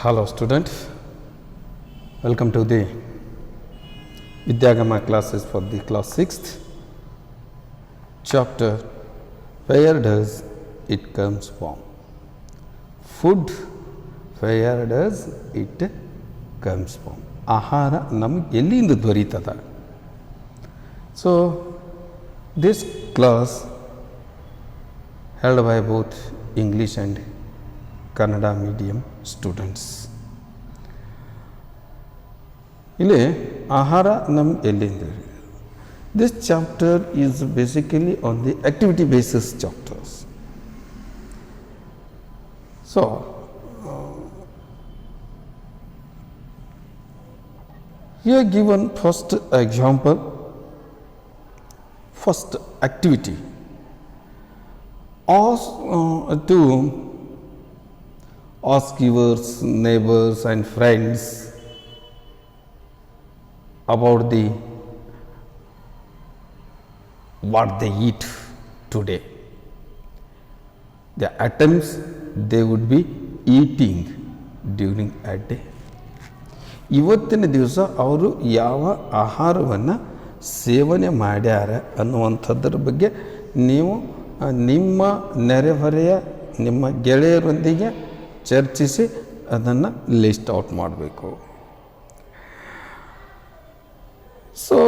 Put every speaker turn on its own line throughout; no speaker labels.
Hello student, welcome to the Vidyagama classes for the class 6th chapter. Where does it comes from? Food, where does it comes from? ಆಹಾರ ನಮಗೆ ಎಲ್ಲಿಂದ ದೊರೀತದ? So this class held by both English and Kannada medium students. ಇಲ್ಲಿ ಆಹಾರ ನಮ್ಗೆ ಎಲ್ಲಿಂದ? This chapter is basically on the activity basis chapters. So here given first example, first activity. Ask your neighbors and friends about what they eat today. The items they would be eating during a day. ಇವತ್ತಿನ ದಿವಸ ಅವರು ಯಾವ ಆಹಾರವನ್ನು ಸೇವನೆ ಮಾಡ್ಯಾರ ಅನ್ನುವಂಥದ್ರ ಬಗ್ಗೆ ನೀವು ನಿಮ್ಮ ನೆರೆಹೊರೆಯ ನಿಮ್ಮ ಗೆಳೆಯರೊಂದಿಗೆ ಚರ್ಚಿಸಿ ಅದನ್ನು ಲಿಸ್ಟ್ ಔಟ್ ಮಾಡಬೇಕು. So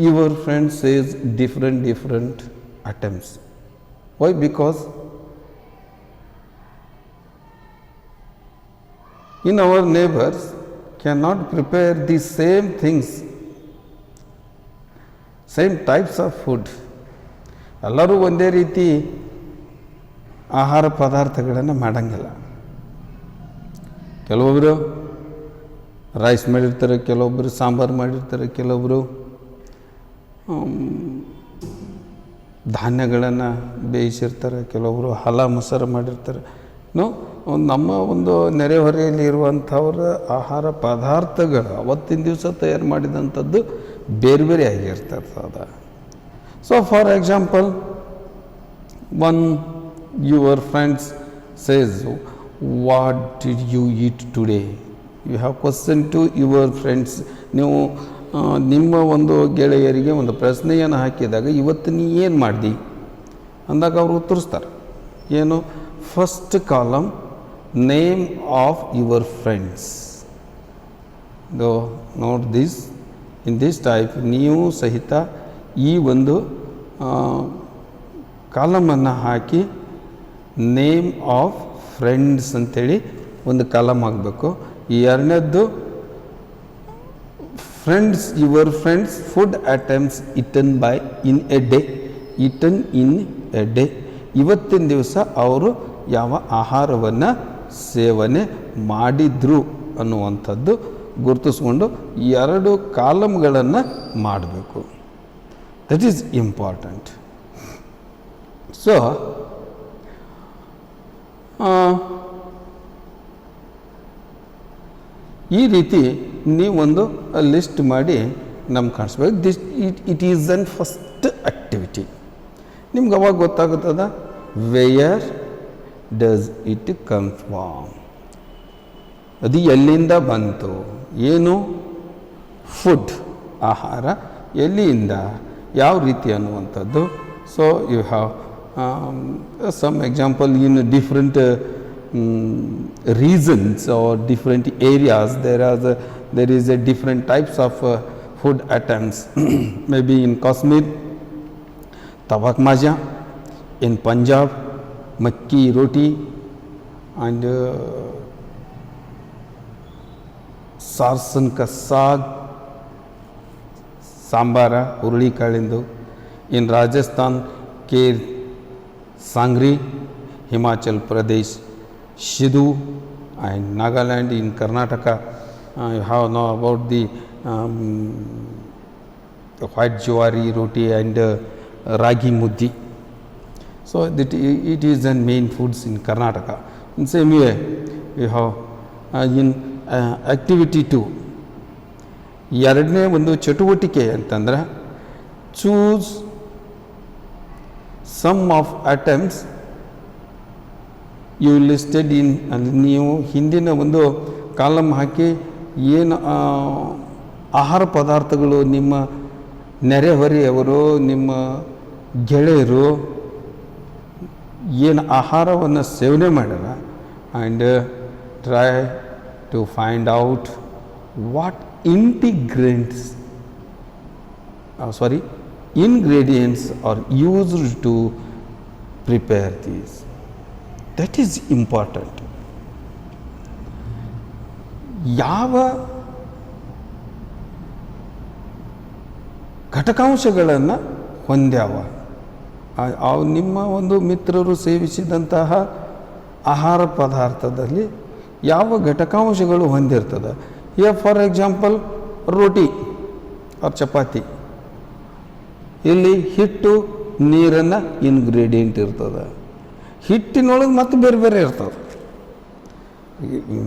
your friends says different items. Why? Because in our neighbors cannot prepare the same things, same types of food. ಎಲ್ಲರೂ ಒಂದೇ ರೀತಿ ಆಹಾರ ಪದಾರ್ಥಗಳನ್ನು ಮಾಡಂಗಿಲ್ಲ. ಕೆಲವೊಬ್ಬರು ರೈಸ್ ಮಾಡಿರ್ತಾರೆ, ಕೆಲವೊಬ್ಬರು ಸಾಂಬಾರು ಮಾಡಿರ್ತಾರೆ, ಕೆಲವೊಬ್ಬರು ಧಾನ್ಯಗಳನ್ನು ಬೇಯಿಸಿರ್ತಾರೆ, ಕೆಲವೊಬ್ಬರು ಹಲ ಮೊಸರು ಮಾಡಿರ್ತಾರೆ. ನಮ್ಮ ಒಂದು ನೆರೆಹೊರೆಯಲ್ಲಿ ಇರುವಂಥವ್ರ ಆಹಾರ ಪದಾರ್ಥಗಳು ಅವತ್ತಿನ ದಿವಸ ತಯಾರು ಮಾಡಿದಂಥದ್ದು ಬೇರೆ ಬೇರೆ ಆಗಿರ್ತದೆ. So for example, one your friends says, what did you eat today? You have question to your friends. ನೀವು ನಿಮ್ಮ ಒಂದು ಗೆಳೆಯರಿಗೆ ಒಂದು ಪ್ರಶ್ನೆಯನ್ನು ಹಾಕಿದಾಗ, ಇವತ್ತು ನೀ ಏನು ಮಾಡ್ದಿ ಅಂದಾಗ ಅವರು ಉತ್ತರಿಸ್ತಾರೆ. ಏನು? First column, name of your friends. Note this, in this type ನೀವು ಸಹಿತ ಈ ಒಂದು ಕಾಲಮನ್ನು ಹಾಕಿ ನೇಮ್ ಆಫ್ ಫ್ರೆಂಡ್ಸ್ ಅಂತೇಳಿ ಒಂದು ಕಾಲಮ್ ಆಗಬೇಕು. ಎರಡನೇದ್ದು, friends, your friends food items eaten by in a day. Eaten in a day, ಇವತ್ತಿನ ದಿವಸ ಅವರು ಯಾವ ಆಹಾರವನ್ನು ಸೇವನೆ ಮಾಡಿದ್ರು ಅನ್ನುವಂಥದ್ದು ಗುರುತಿಸ್ಕೊಂಡು ಎರಡು ಕಾಲಮ್ಗಳನ್ನು ಮಾಡಬೇಕು. That is important. ಸೊ ಈ ರೀತಿ ನೀವೊಂದು ಲಿಸ್ಟ್ ಮಾಡಿ ನಮ್ಗೆ ಕಾಣಿಸ್ಬೇಕು. It is an first activity. ನಿಮ್ಗೆ ಅವಾಗ ಗೊತ್ತಾಗುತ್ತದ where does it come from, ಅದು ಎಲ್ಲಿಂದ ಬಂತು. ಏನು? ಫುಡ್, ಆಹಾರ ಎಲ್ಲಿಂದ, ಯಾವ ರೀತಿ ಅನ್ನುವಂಥದ್ದು. So you have some example in different reasons are different areas. There is a different types of food items. Maybe in Kashmir तवक माजा, in Punjab makki roti and sarson ka saag, sambara urli kalindu. In Rajasthan Kher Sangri, Himachal Pradesh Shidu, and Nagaland. In Karnataka you have know about the white jowari roti and ragi muddi. So that it is the main foods in Karnataka. In same way we have in activity 2, ಎರಡನೇ ಒಂದು ಚಟುವಟಿಕೆ ಅಂತಂದ್ರೆ, choose some of items you listed in, ಅಲ್ಲಿ ನೀವು ಹಿಂದಿನ ಒಂದು column ಹಾಕಿ ಏನು ಆಹಾರ ಪದಾರ್ಥಗಳು ನಿಮ್ಮ ನೆರೆಹೊರೆಯವರು, ನಿಮ್ಮ ಗೆಳೆಯರು ಏನು ಆಹಾರವನ್ನು ಸೇವನೆ ಮಾಡ್ಯಾರ, and try to find out what ingredients are used to prepare these. That is important. ಯಾವ ಘಟಕಾಂಶಗಳನ್ನು ಹೊಂದ್ಯಾವ, ನಿಮ್ಮ ಒಂದು ಮಿತ್ರರು ಸೇವಿಸಿದಂತಹ ಆಹಾರ ಪದಾರ್ಥದಲ್ಲಿ ಯಾವ ಘಟಕಾಂಶಗಳು ಹೊಂದಿರ್ತದೆ. For example roti or chapati, ಇಲ್ಲಿ ಹಿಟ್ಟು ನೀರನ್ನು ಇನ್ಗ್ರೀಡಿಯೆಂಟ್ ಇರ್ತದೆ. ಹಿಟ್ಟಿನೊಳಗೆ ಮತ್ತು ಬೇರೆ ಬೇರೆ ಇರ್ತದೆ.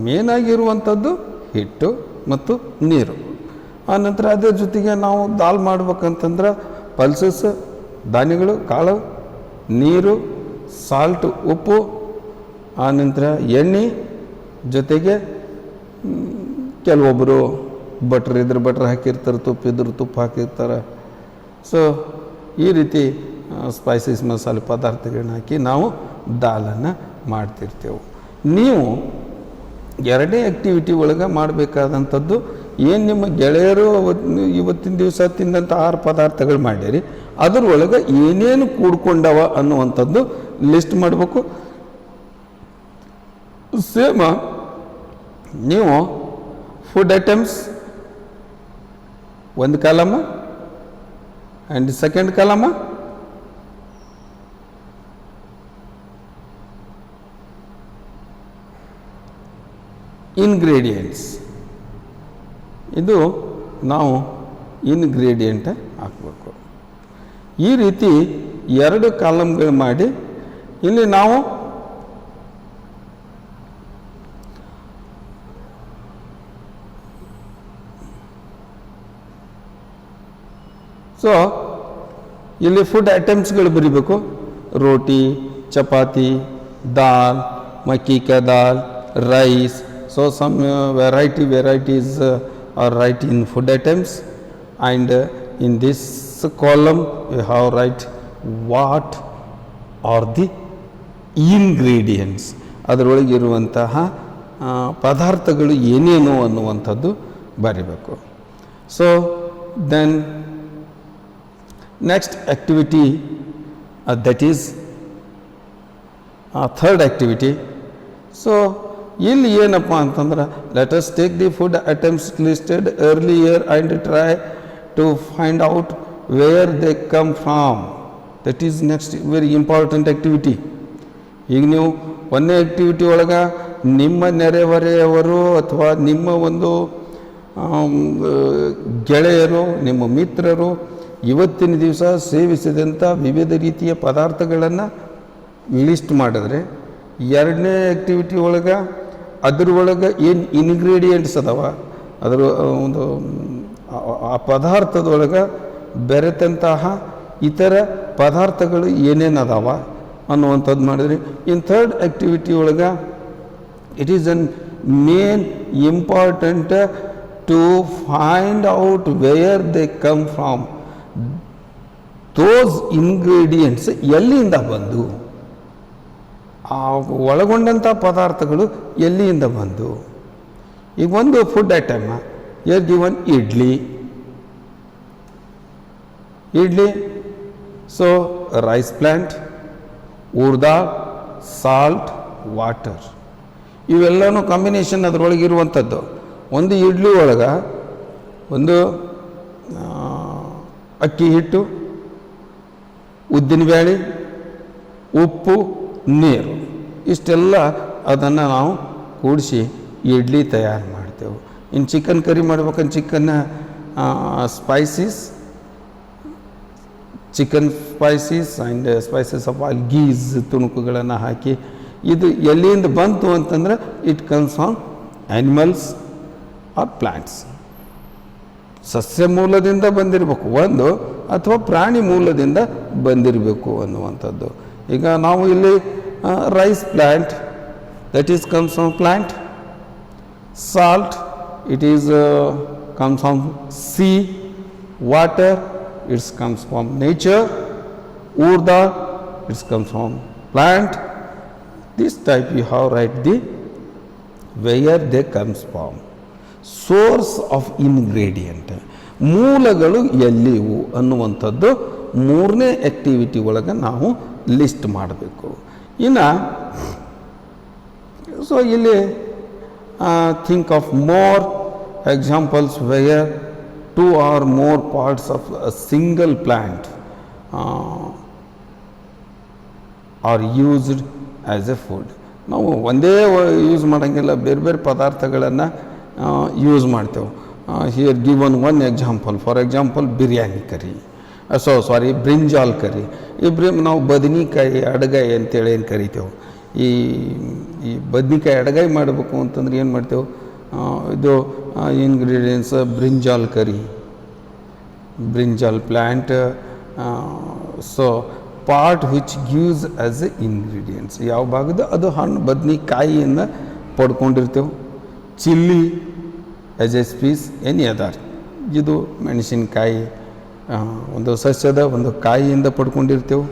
ಮೇನಾಗಿರುವಂಥದ್ದು ಹಿಟ್ಟು ಮತ್ತು ನೀರು. ಆನಂತರ ಅದ್ರ ಜೊತೆಗೆ ನಾವು ದಾಲ್ ಮಾಡ್ಬೇಕಂತಂದ್ರೆ ಪಲ್ಸಸ್, ಧಾನ್ಯಗಳು, ಕಾಳು, ನೀರು, ಸಾಲ್ಟು, ಉಪ್ಪು, ಆನಂತರ ಎಣ್ಣೆ, ಜೊತೆಗೆ ಕೆಲವೊಬ್ಬರು ಬಟ್ರ್ ಇದ್ರೆ ಬಟ್ರ್ ಹಾಕಿರ್ತಾರೆ, ತುಪ್ಪ ಇದ್ರೆ ತುಪ್ಪ ಹಾಕಿರ್ತಾರೆ. ಸೊ ಈ ರೀತಿ ಸ್ಪೈಸಸ್ ಮಸಾಲೆ ಪದಾರ್ಥಗಳನ್ನ ಹಾಕಿ ನಾವು ದಾಲನ್ನು ಮಾಡ್ತಿರ್ತೇವೆ. ನೀವು ಎರಡನೇ ಆ್ಯಕ್ಟಿವಿಟಿ ಒಳಗೆ ಮಾಡಬೇಕಾದಂಥದ್ದು, ಏನು ನಿಮ್ಮ ಗೆಳೆಯರು ಇವತ್ತಿನ ದಿವಸ ತಿಂದಂಥ ಆಹಾರ ಪದಾರ್ಥಗಳು ಮಾಡಿರಿ, ಅದರೊಳಗೆ ಏನೇನು ಕೂಡ್ಕೊಂಡವ ಅನ್ನುವಂಥದ್ದು ಲಿಸ್ಟ್ ಮಾಡಬೇಕು. ಸೇಮ್ ನೀವು ಫುಡ್ ಐಟಮ್ಸ್ ಒಂದು ಕಾಲಮ ಆ್ಯಂಡ್ ಸೆಕೆಂಡ್ ಕಾಲಮ ಇಂಗ್ರೀಡಿಯೆಂಟ್ಸ್. ಇದು ನಾವು ಇಂಗ್ರೀಡಿಯೆಂಟ್ ಹಾಕಬೇಕು. ಈ ರೀತಿ ಎರಡು ಕಾಲಮ್ಗಳು ಮಾಡಿ ಇಲ್ಲಿ ನಾವು ಸೊ ಇಲ್ಲಿ ಫುಡ್ ಐಟಮ್ಸ್ಗಳು ಬರೀಬೇಕು. ರೋಟಿ, ಚಪಾತಿ, ದಾಲ್, ಮಕ್ಕಿ ಕಾ ದಾಲ್, rice. So some varieties are write in food items, and in this column we have write what are the ingredients. ಅದರೊಳಗೆ ಇರುವಂತಹ ಪದಾರ್ಥಗಳು ಏನೇನು ಅನ್ನುವಂಥದ್ದು ಬರೀಬೇಕು. So then next activity, that is third activity. So ಇಲ್ಲಿ ಏನಪ್ಪ ಅಂತಂದ್ರೆ, let us take the food items listed earlier and try to find out where they come from. That is next very important activity. ಈಗ ನೀವು ಒಂದೇ activity ಒಳಗೆ ನಿಮ್ಮ ನೆರೆಹೊರೆಯವರು ಅಥವಾ ನಿಮ್ಮ ಒಂದು ಗೆಳೆಯರು, ನಿಮ್ಮ ಮಿತ್ರರು ಇವತ್ತಿನ ದಿವಸ ಸೇವಿಸಿದಂಥ ವಿವಿಧ ರೀತಿಯ ಪದಾರ್ಥಗಳನ್ನು ಲಿಸ್ಟ್ ಮಾಡಿದ್ರೆ, ಎರಡನೇ ಆ್ಯಕ್ಟಿವಿಟಿ ಒಳಗೆ ಅದ್ರೊಳಗೆ ಏನು ಇಂಗ್ರೀಡಿಯೆಂಟ್ಸ್ ಅದಾವ, ಅದರ ಒಂದು ಆ ಪದಾರ್ಥದೊಳಗೆ ಬೆರೆತಂತಹ ಇತರ ಪದಾರ್ಥಗಳು ಏನೇನು ಅದಾವ ಅನ್ನುವಂಥದ್ದು ಮಾಡಿದ್ರಿ. ಇನ್ ಥರ್ಡ್ ಆ್ಯಕ್ಟಿವಿಟಿ ಒಳಗೆ it is an main important to find out where they come from. Those ingredients ಎಲ್ಲಿಂದ ಬಂದು, ಆ ಒಳಗೊಂಡಂಥ ಪದಾರ್ಥಗಳು ಎಲ್ಲಿಂದ ಬಂದು. ಈಗ ಒಂದು food item given idli. So rice plant, urad, salt, water, ಇವೆಲ್ಲನೂ ಕಾಂಬಿನೇಷನ್ ಅದರೊಳಗಿರುವಂಥದ್ದು. ಒಂದು ಇಡ್ಲಿ ಒಳಗೆ ಒಂದು ಅಕ್ಕಿ ಹಿಟ್ಟು, ಉದ್ದಿನಬೇಳೆ, ಉಪ್ಪು, ನೀರು, ಇಷ್ಟೆಲ್ಲ ಅದನ್ನು ನಾವು ಕೂಡಿಸಿ ಇಡ್ಲಿ ತಯಾರು ಮಾಡ್ತೇವೆ. ಇನ್ನು ಚಿಕನ್ ಕರಿ ಮಾಡ್ಬೇಕಂದ್ರೆ chicken spices and spices of all geese, ತುಣುಕುಗಳನ್ನು ಹಾಕಿ. ಇದು ಎಲ್ಲಿಂದ ಬಂತು ಅಂತಂದ್ರೆ it comes from animals or plants. ಸಸ್ಯ ಮೂಲದಿಂದ ಬಂದಿರಬೇಕು ಒಂದು, ಅಥವಾ ಪ್ರಾಣಿ ಮೂಲದಿಂದ ಬಂದಿರಬೇಕು ಅನ್ನುವಂಥದ್ದು. ಈಗ ನಾವು ಇಲ್ಲಿ rice plant that is comes from plant. Salt, it is comes from sea. Water, it comes from nature. Urda, it comes from plant. This type you have write the where they comes from. Source of ingredient, ಮೂಲಗಳು ಎಲ್ಲಿವು ಅನ್ನುವಂಥದ್ದು ಮೂರನೇ activity ಒಳಗೆ ನಾವು list ಮಾಡಬೇಕು. ಇನ್ನು so ಇಲ್ಲಿ think of more examples where two or more parts of a single plant are used as a food. ನಾವು ಒಂದೇ ಯೂಸ್ ಮಾಡೋಂಗಿಲ್ಲ, ಬೇರೆ ಬೇರೆ ಪದಾರ್ಥಗಳನ್ನು ಯೂಸ್ ಮಾಡ್ತೇವೆ. Here given one example, for example biryani curry, sorry brinjal curry. ನಾವು ಬದನೆಕಾಯಿ ಅಡಗಾಯಿ ಅಂತೇಳಿ ಏನು ಕರಿತೇವೆ. ಈ ಬದ್ನಿಕಾಯಿ ಅಡಗಾಯಿ ಮಾಡಬೇಕು ಅಂತಂದ್ರೆ ಏನು ಮಾಡ್ತೇವೆ, ಇದು ingredients brinjal curry, brinjal plant. So part which gives as a ingredients, ಯಾವ ಭಾಗದ ಅದು ಹಣ್ಣು ಬದ್ನಿಕಾಯಿಯನ್ನು ಪಡ್ಕೊಂಡಿರ್ತೇವೆ. Chilli as a spice any other, ಇದು ಮೆಣಸಿನ್ಕಾಯಿ ಒಂದು ಸಸ್ಯದ ಒಂದು ಕಾಯಿಯಿಂದ ಪಡ್ಕೊಂಡಿರ್ತೇವೆ.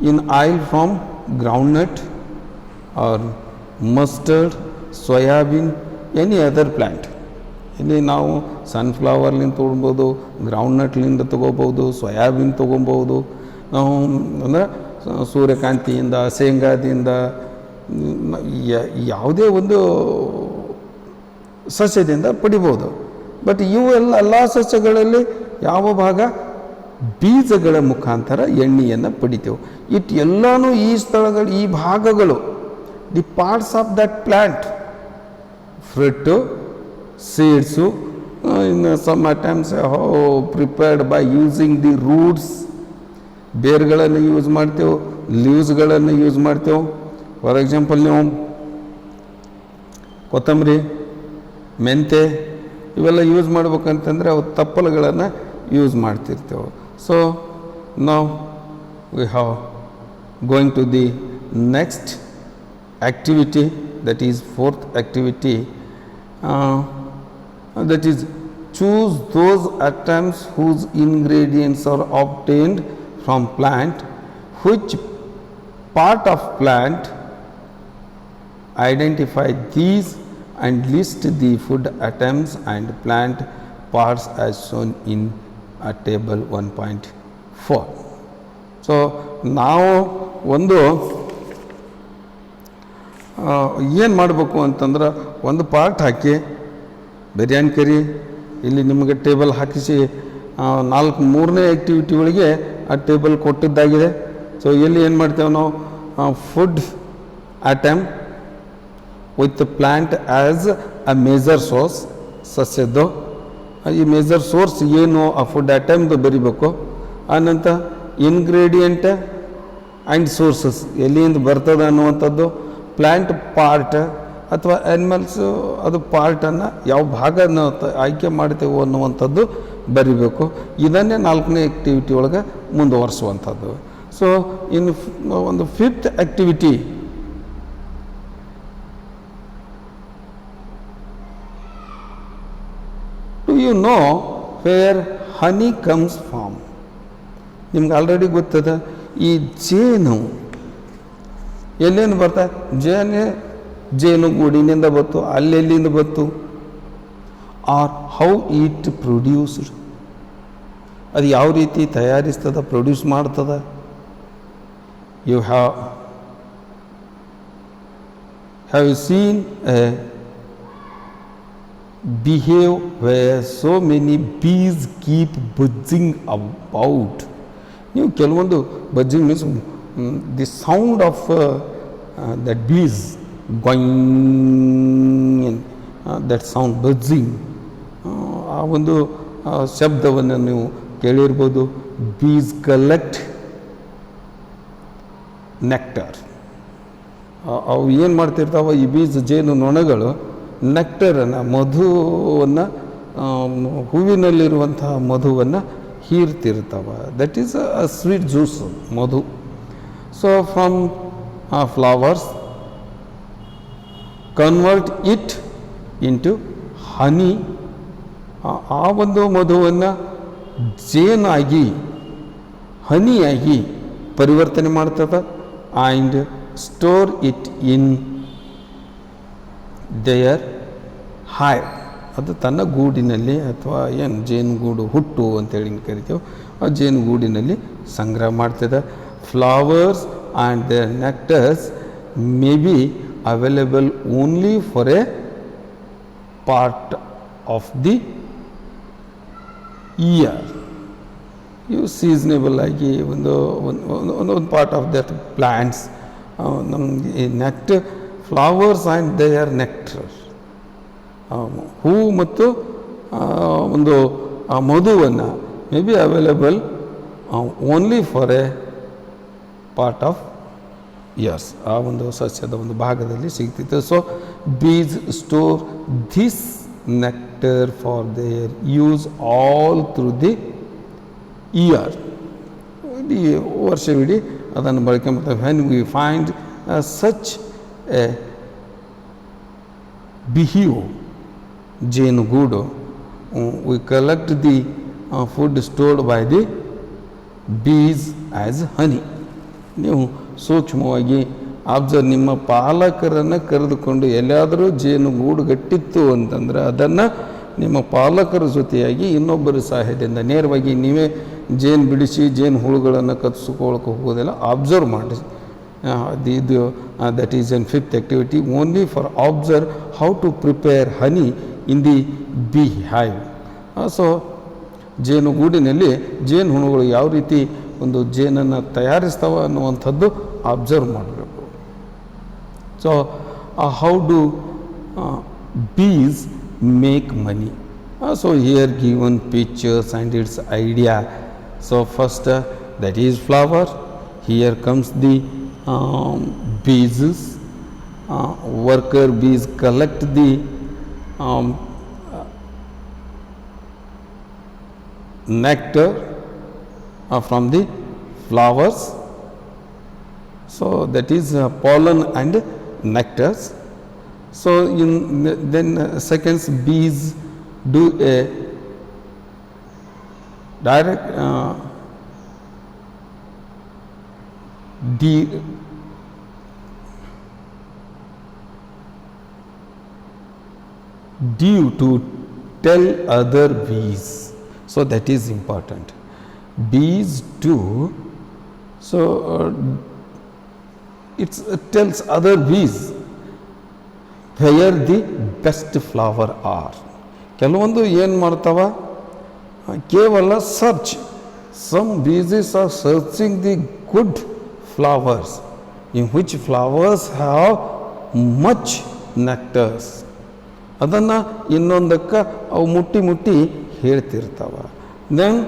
In oil from groundnut or mustard, soybean, any other plant. ಇಲ್ಲಿ ನಾವು ಸನ್ಫ್ಲವರ್ಲಿಂದ ತೊಗೊಬೋದು, ಗ್ರೌಂಡ್ನಟ್ಲಿಂದ ತೊಗೋಬೋದು, ಸೋಯಾಬೀನ್ ತೊಗೊಬೋದು, ನಾವು ಅಂದರೆ ಸೂರ್ಯಕಾಂತಿಯಿಂದ, ಶೇಂಗಾದಿಂದ, ಯಾವುದೇ ಒಂದು ಸಸ್ಯದಿಂದ ಪಡಿಬೋದು. ಬಟ್ ಎಲ್ಲ ಸಸ್ಯಗಳಲ್ಲಿ ಯಾವ ಭಾಗ ಬೀಜಗಳ ಮುಖಾಂತರ ಎಣ್ಣೆಯನ್ನು ಪಡಿತೇವೆ. ಎಲ್ಲನೂ ಈ ಸ್ಥಳಗಳು, ಈ ಭಾಗಗಳು, the parts of that plant, fruit, seeds, in some times prepared by using the roots, ಬೇರ್ಗಳನ್ನು ಯೂಸ್ ಮಾಡ್ತೇವೆ, ಲೀವ್ಸ್ಗಳನ್ನು ಯೂಸ್ ಮಾಡ್ತೇವೆ. ಫಾರ್ ಎಕ್ಸಾಂಪಲ್ ನೀವು ಕೊತ್ತಂಬರಿ, ಮೆಂತೆ ಇವೆಲ್ಲ ಯೂಸ್ ಮಾಡ್ಬೇಕಂತಂದರೆ ಅವು ತಪ್ಪಲುಗಳನ್ನು ಯೂಸ್ ಮಾಡ್ತಿರ್ತೇವೆ. ಸೊ ನಾವು we have going to the next activity, that is fourth activity, that is choose those items whose ingredients are obtained from plant, which part of plant, identify these and list the food items and plant parts as shown in table 1.4. so ನಾವು ಒಂದು ಏನು ಮಾಡಬೇಕು ಅಂತಂದ್ರೆ ಒಂದು part ಹಾಕಿ ಬಿರಿಯಾನಿ ಕರಿ ಇಲ್ಲಿ ನಿಮಗೆ table ಹಾಕಿಸಿ ಮೂರನೇ ಆ್ಯಕ್ಟಿವಿಟಿ ಒಳಗೆ ಆ ಟೇಬಲ್ ಕೊಟ್ಟಿದ್ದಾಗಿದೆ. ಸೊ ಇಲ್ಲಿ ಏನು ಮಾಡ್ತೇವೆ ನಾವು, food item with plant as a major source, ಸಸ್ಯದ್ದು ಈ ಮೇಜರ್ ಸೋರ್ಸ್ ಏನು ಆ ಫುಡ್ ಐಟಮ್ದು ಬರಿಬೇಕು. ಆನಂತರ ಇಂಗ್ರೀಡಿಯೆಂಟ್ ಆ್ಯಂಡ್ ಸೋರ್ಸಸ್ ಎಲ್ಲಿಂದ ಬರ್ತದೆ ಅನ್ನುವಂಥದ್ದು, ಪ್ಲ್ಯಾಂಟ್ ಪಾರ್ಟ್ ಅಥವಾ ಆ್ಯನಿಮಲ್ಸು ಅದು ಪಾರ್ಟನ್ನು ಯಾವ ಭಾಗನ ಆಯ್ಕೆ ಮಾಡ್ತೇವೆ ಅನ್ನುವಂಥದ್ದು ಬರಿಬೇಕು. ಇದನ್ನೇ ನಾಲ್ಕನೇ ಆ್ಯಕ್ಟಿವಿಟಿ ಒಳಗೆ ಮುಂದುವರಿಸುವಂಥದ್ದು. ಸೊ ಇನ್ನು ಒಂದು fifth activity, do you know where honey comes from? ನಿಮ್ಗೆ ಆಲ್ರೆಡಿ ಗೊತ್ತದ ಈ ಜೇನು ಎಲ್ಲಿಂದ ಬರ್ತಾ, ಜೇನು ಗೂಡಿನಿಂದ ಬಂತು, ಅಲ್ಲೆಲ್ಲಿಂದ ಬಂತು, ಆರ್ ಹೌ ಇಟ್ ಪ್ರೊಡ್ಯೂಸ್ಡ್, ಅದು ಯಾವ ರೀತಿ ತಯಾರಿಸ್ತದ, ಪ್ರೊಡ್ಯೂಸ್ ಮಾಡ್ತದ. You have you seen a behave where so many bees keep buzzing about. ನೀವು ಕೆಲವೊಂದು buzzing means the sound of that bees going, that sound buzzing, ಆ ಒಂದು ಶಬ್ದವನ್ನು ನೀವು ಕೇಳಿರ್ಬೋದು. ಬೀಸ್ ಕಲೆಕ್ಟ್ ನೆಕ್ಟರ್, ಅವು ಏನು ಮಾಡ್ತಿರ್ತಾವೆ, ಈ ಬೀಜ ಜೇನು ನೊಣಗಳು ನೆಕ್ಟರನ್ನು, ಮಧುವನ್ನು, ಹೂವಿನಲ್ಲಿರುವಂತಹ ಮಧುವನ್ನು ಹೀರ್ತಿರ್ತಾವೆ. That is a sweet juice, ಮಧು. So from flowers convert it into honey, ಆ ಒಂದು ಮಧುವನ್ನು ಜೇನಾಗಿ ಹನಿಯಾಗಿ ಪರಿವರ್ತನೆ ಮಾಡ್ತದೆ. And store it in their hive, ಅದು ತನ್ನ ಗೂಡಿನಲ್ಲಿ ಅಥವಾ ಏನು ಜೇನುಗೂಡು ಹುಟ್ಟು ಅಂತೇಳಿ ಕರಿತೀವಿ, ಆ ಜೇನುಗೂಡಿನಲ್ಲಿ ಸಂಗ್ರಹ ಮಾಡ್ತದೆ. Flowers and their nectars may be available only for a part of the year. ಇವು ಸೀಸ್ನೇಬಲ್ ಆಗಿ ಒಂದು ಪಾರ್ಟ್ ಆಫ್ ದಟ್ ಪ್ಲ್ಯಾಂಟ್ಸ್. ನಮಗೆ ಫ್ಲವರ್ಸ್ ಆ್ಯಂಡ್ ದೇಯರ್ ನೆಕ್ಟರ್, ಹೂ ಮತ್ತು ಒಂದು ಮಧುವನ್ನು may be available only for a part of years, ಆ ಒಂದು ಸಸ್ಯದ ಒಂದು ಭಾಗದಲ್ಲಿ ಸಿಗ್ತಿತ್ತು. So bees store this nectar for their use all through the year, ಇಡೀ ವರ್ಷವಿಡೀ ಅದನ್ನು ಬಳಕೆ ಮಾಡ್ತಾರೆ. When we find such a beehive ಜೇನುಗೂಡು, we collect the food stored by the bees as honey. ನೀವು ಸೂಕ್ಷ್ಮವಾಗಿ ಅಬ್ಸರ್ವ್, ನಿಮ್ಮ ಪಾಲಕರನ್ನು ಕರೆದುಕೊಂಡು ಎಲ್ಲಿಯಾದರೂ ಜೇನುಗೂಡು ಗಟ್ಟಿತ್ತು ಅಂತಂದರೆ ಅದನ್ನು ನಿಮ್ಮ ಪಾಲಕರ ಜೊತೆಯಾಗಿ ಇನ್ನೊಬ್ಬರ ಸಹಾಯದಿಂದ ನೇರವಾಗಿ ನೀವೇ ಜೇನು ಬಿಡಿಸಿ ಜೇನು ಹುಳುಗಳನ್ನು ಕತ್ತಿಸ್ಕೊಳ್ಳೋಕೆ ಹೋಗೋದಿಲ್ಲ, ಅಬ್ಸರ್ವ್ ಮಾಡಿ. ಇದು that is an fifth activity, only for observe how to prepare honey in the bee hive. So ಜೇನುಗೂಡಿನಲ್ಲಿ ಜೇನು ಹುಳುಗಳು ಯಾವ ರೀತಿ ಒಂದು ಜೇನನ್ನು ತಯಾರಿಸ್ತಾವೆ ಅನ್ನುವಂಥದ್ದು ಅಬ್ಸರ್ವ್ ಮಾಡಬೇಕು. So how do bees make money. So here given pictures and its idea. So first that is flower, here comes the bees, worker bees collect the nectar from the flowers. So that is pollen and nectars. So then seconds bees do a direct due to tell other bees. So that is important. Bees do, so it tells other bees where the best flower are. ಕೆಲವೊಂದು ಏನು ಮಾಡ್ತಾವ, ಕೇವಲ search, some beeses are searching the good flowers in which flowers have much nectars. ಅದನ್ನು ಇನ್ನೊಂದಕ್ಕೆ ಅವು ಮುಟ್ಟಿ ಮುಟ್ಟಿ ಹೇಳ್ತಿರ್ತಾವ. Then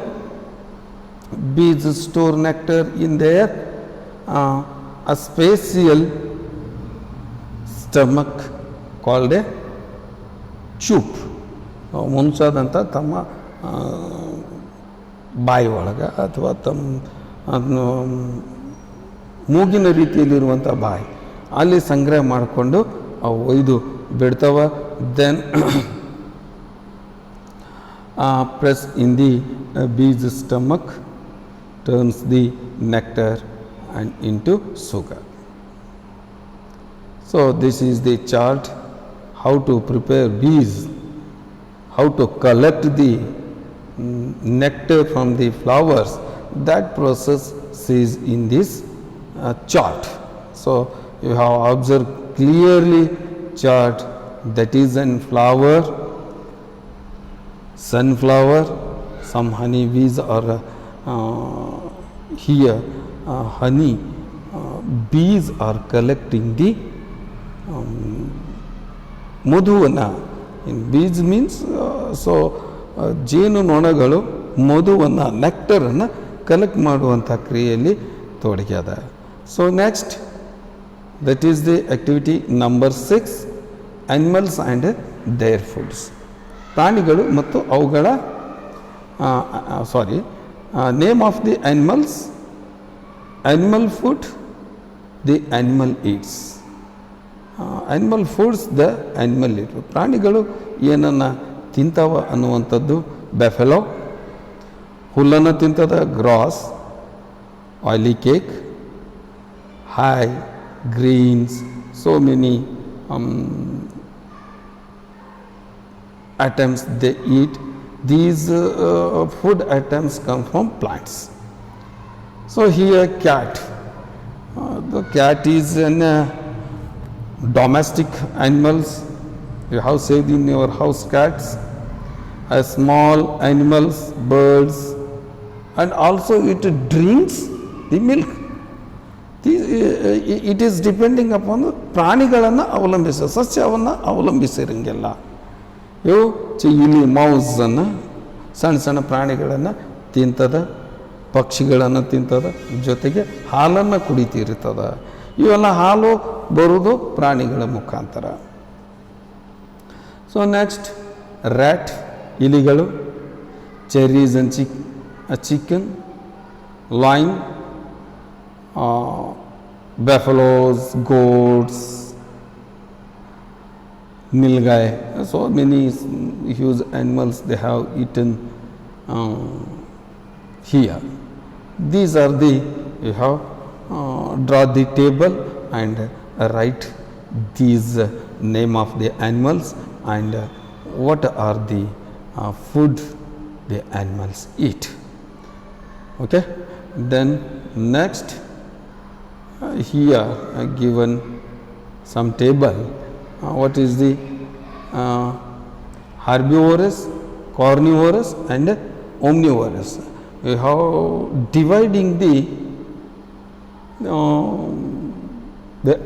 bees store nectar in their a special stomach called a ಚೂಪ್. ಮುಂಚಾದಂಥ ತಮ್ಮ ಬಾಯಿ ಒಳಗೆ ಅಥವಾ ತಮ್ಮ ಮೂಗಿನ ರೀತಿಯಲ್ಲಿರುವಂಥ ಬಾಯಿ ಅಲ್ಲಿ ಸಂಗ್ರಹ ಮಾಡಿಕೊಂಡು ಅವು ಒಯ್ದು ಬಿಡ್ತಾವ. Then press in the bee's stomach turns the nectar and into sugar. So this is the chart, how to prepare bees, how to collect the nectar from the flowers. That process is in this chart. So you have observed clearly chart, that is an flower, sunflower, some honey bees are here, honey bees are collecting the ಮಧುವನ್ನು. Bees means so ಜೇನು ನೊಣಗಳು ಮಧುವನ್ನು ನೆಕ್ಟರನ್ನು collect ಮಾಡುವಂಥ ಕ್ರಿಯೆಯಲ್ಲಿ ತೊಡಗ್ಯದ. So next that is the activity number 6, animals and their foods. ಪ್ರಾಣಿಗಳು ಮತ್ತು ಅವುಗಳ name of the animal food the animal eats. Animal foods the animal eat ಪ್ರಾಣಿಗಳು ಏನನ್ನು ತಿಂತಾವ ಅನ್ನುವಂಥದ್ದು ಬೆಫೆಲೋ ಹುಲ್ಲನ್ನು ತಿಂತದ, grass, oily cake, hay, greens, so many items they eat. These food items come from plants. So here cat, the cat is an domestic animals. You have saved in your house cats, small animals, birds, and also it drinks the milk. It is depending upon ಪ್ರಾಣಿಗಳನ್ನು ಅವಲಂಬಿಸ ಸಸ್ಯವನ್ನು ಅವಲಂಬಿಸಿರಂಗಿಲ್ಲ. ಇವು ಇಲಿ ಮೌಸನ್ನು ಸಣ್ಣ ಸಣ್ಣ ಪ್ರಾಣಿಗಳನ್ನು ತಿಂತದ, ಪಕ್ಷಿಗಳನ್ನು ತಿಂತದ, ಜೊತೆಗೆ ಹಾಲನ್ನು ಕುಡಿತಿರ್ತದ. ಇವೆಲ್ಲ ಹಾಲು ಬರುವುದು ಪ್ರಾಣಿಗಳ ಮುಖಾಂತರ. ಸೊ ನೆಕ್ಸ್ಟ್ ರ್ಯಾಟ್, ಇಲಿಗಳು, ಚೆರ್ರೀಸ್ and chicken, line, buffaloes, goats, nilgai, so many huge animals they have eaten here. These are the, you have draw the table and write these name of the animals and what are the food the animals eat. Okay, then next here given some table. What is the herbivorous, carnivorous and omnivorous. We have dividing the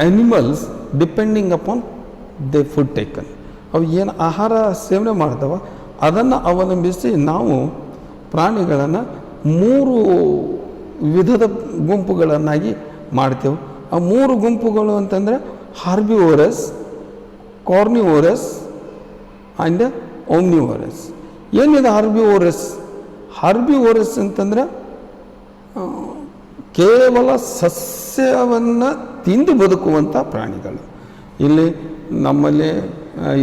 animals depending upon the food taken. ಅವು ಏನು ಆಹಾರ ಸೇವನೆ ಮಾಡ್ತಾವ ಅದನ್ನು ಅವಲಂಬಿಸಿ ನಾವು ಪ್ರಾಣಿಗಳನ್ನು 3 ವಿಧದ ಗುಂಪುಗಳನ್ನಾಗಿ ಮಾಡ್ತೇವೆ. ಆ 3 ಗುಂಪುಗಳು ಅಂತಂದರೆ ಹಾರ್ಬಿವೋರಸ್, ಕಾರ್ನಿವೋರಸ್ ಆ್ಯಂಡ್ ಓಮ್ನಿವೋರಸ್. ಏನಿದೆ ಹಾರ್ಬಿವೋರಸ್? ಹಾರ್ಬಿವೋರಸ್ ಅಂತಂದರೆ ಕೇವಲ ಸಸ್ಯವನ್ನು ತಿಂದು ಬದುಕುವಂಥ ಪ್ರಾಣಿಗಳು. ಇಲ್ಲಿ ನಮ್ಮಲ್ಲಿ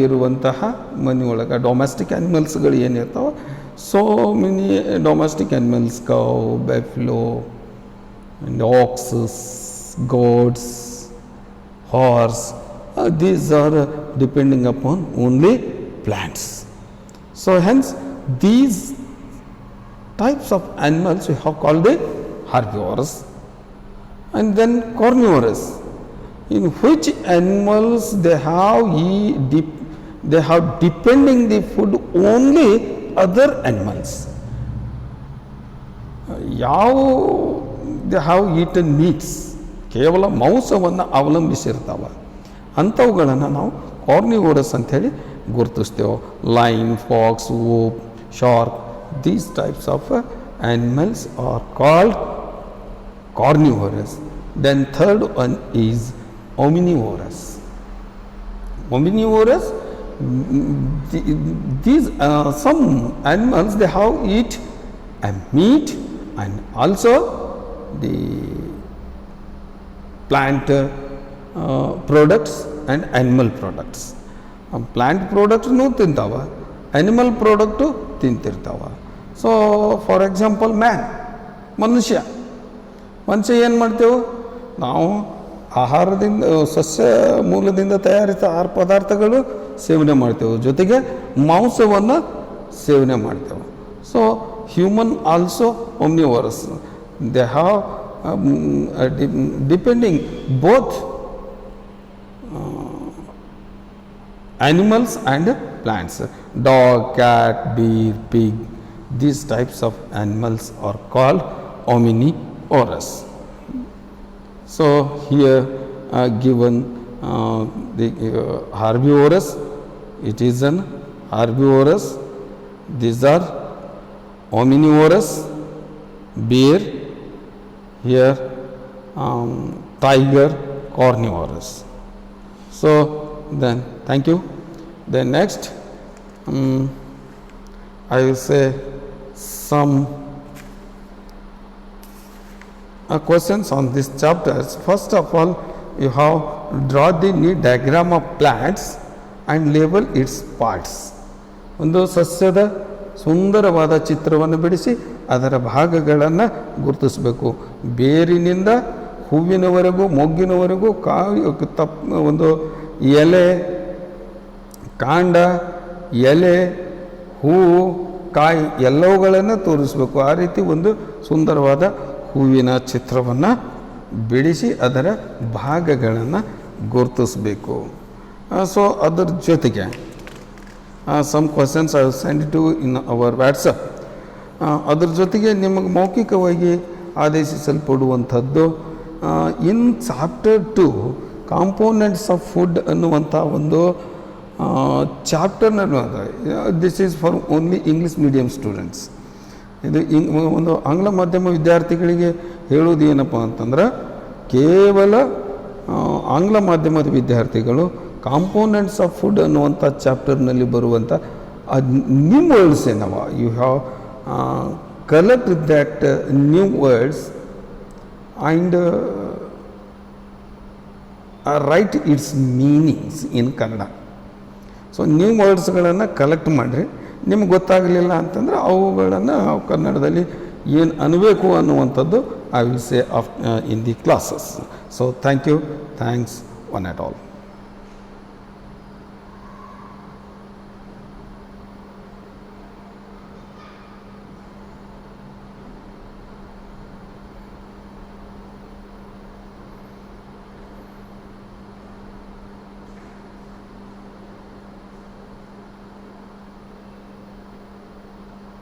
ಇರುವಂತಹ ಮನೆಯೊಳಗೆ ಡೊಮೆಸ್ಟಿಕ್ ಆ್ಯನಿಮಲ್ಸ್ಗಳು ಏನಿರ್ತಾವೆ, so many domestic animals, cow, buffalo, and oxes, goats, horse, these are depending upon only plants. So hence these types of animals we have called the herbivores. And then carnivorous, in which animals they have depending the food only other animals. ಯಾವ they have eaten meats, ಕೇವಲ ಮಾಂಸವನ್ನು ಅವಲಂಬಿಸಿರ್ತಾವೆ ಅಂಥವುಗಳನ್ನು ನಾವು carnivorous ಅಂಥೇಳಿ ಗುರುತಿಸ್ತೇವೆ. Lion, fox, wolf, shark, these types of animals are called carnivorous. Then third one is omnivorous. Omnivorous, these some animals they have eat meat and also the plant products and animal products. Plant products nu tintava, animal product tintirtava. So for example ಮನುಷ್ಯ ಏನು ಮಾಡ್ತೇವೆ ನಾವು? ಆಹಾರದಿಂದ, ಸಸ್ಯ ಮೂಲದಿಂದ ತಯಾರಿತ ಆಹಾರ ಪದಾರ್ಥಗಳು ಸೇವನೆ ಮಾಡ್ತೇವೆ, ಜೊತೆಗೆ ಮಾಂಸವನ್ನು ಸೇವನೆ ಮಾಡ್ತೇವೆ. So human also omnivorous. They have depending both animals and plants. Dog, cat, deer, pig, these types of animals are called omnivorous. So here given the herbivorous, it is an herbivorous. These are omnivorous, bear, here tiger, carnivorous. So then thank you. Then next I will say some questions on these chapters. First of all, you have draw the neat diagram of plants and label its parts. ಒಂದು ಸಸ್ಯದ ಸುಂದರವಾದ ಚಿತ್ರವನ್ನು ಬಿಡಿಸಿ ಅದರ ಭಾಗಗಳನ್ನು ಗುರುತಿಸಬೇಕು. ಬೇರಿನಿಂದ ಹೂವಿನವರೆಗೂ, ಮೊಗ್ಗಿನವರೆಗೂ, ಒಂದು ಎಲೆ, ಕಾಂಡ, ಎಲೆ, ಹೂವು, ಕಾಯಿ ಎಲ್ಲವುಗಳನ್ನು ತೋರಿಸಬೇಕು. ಆ ರೀತಿ ಒಂದು ಸುಂದರವಾದ ಹೂವಿನ ಚಿತ್ರವನ್ನು ಬಿಡಿಸಿ ಅದರ ಭಾಗಗಳನ್ನು ಗುರುತಿಸಬೇಕು. ಸೊ ಅದರ ಜೊತೆಗೆ some questions I send to in our WhatsApp. ಅದ್ರ ಜೊತೆಗೆ ನಿಮಗೆ ಮೌಖಿಕವಾಗಿ ಆದೇಶಿಸಲ್ಪಡುವಂಥದ್ದು in chapter 2 components of food ಅನ್ನುವಂಥ ಒಂದು ಚಾಪ್ಟರ್ನಲ್ಲೂ ಅದ. This is for only English medium students. ಇದು ಒಂದು ಆಂಗ್ಲ ಮಾಧ್ಯಮ ವಿದ್ಯಾರ್ಥಿಗಳಿಗೆ ಹೇಳೋದು ಏನಪ್ಪ ಅಂತಂದ್ರೆ, ಕೇವಲ ಆಂಗ್ಲ ಮಾಧ್ಯಮದ ವಿದ್ಯಾರ್ಥಿಗಳು ಕಾಂಪೋನೆಂಟ್ಸ್ ಆಫ್ ಫುಡ್ ಅನ್ನುವಂಥ ಚಾಪ್ಟರ್ನಲ್ಲಿ ಬರುವಂಥ ನ್ಯೂ ವರ್ಡ್ಸ್ ಏನವ, you have collect that new words and write its meanings in Kannada. So ನ್ಯೂ ವರ್ಡ್ಸ್ಗಳನ್ನು ಕಲೆಕ್ಟ್ ಮಾಡಿರಿ. ನಿಮ್ಗೆ ಗೊತ್ತಾಗಲಿಲ್ಲ ಅಂತಂದರೆ ಅವುಗಳನ್ನು ಕನ್ನಡದಲ್ಲಿ ಏನು ಅನ್ನಬೇಕು ಅನ್ನುವಂಥದ್ದು I will say in the classes. So thank you, thanks one at all.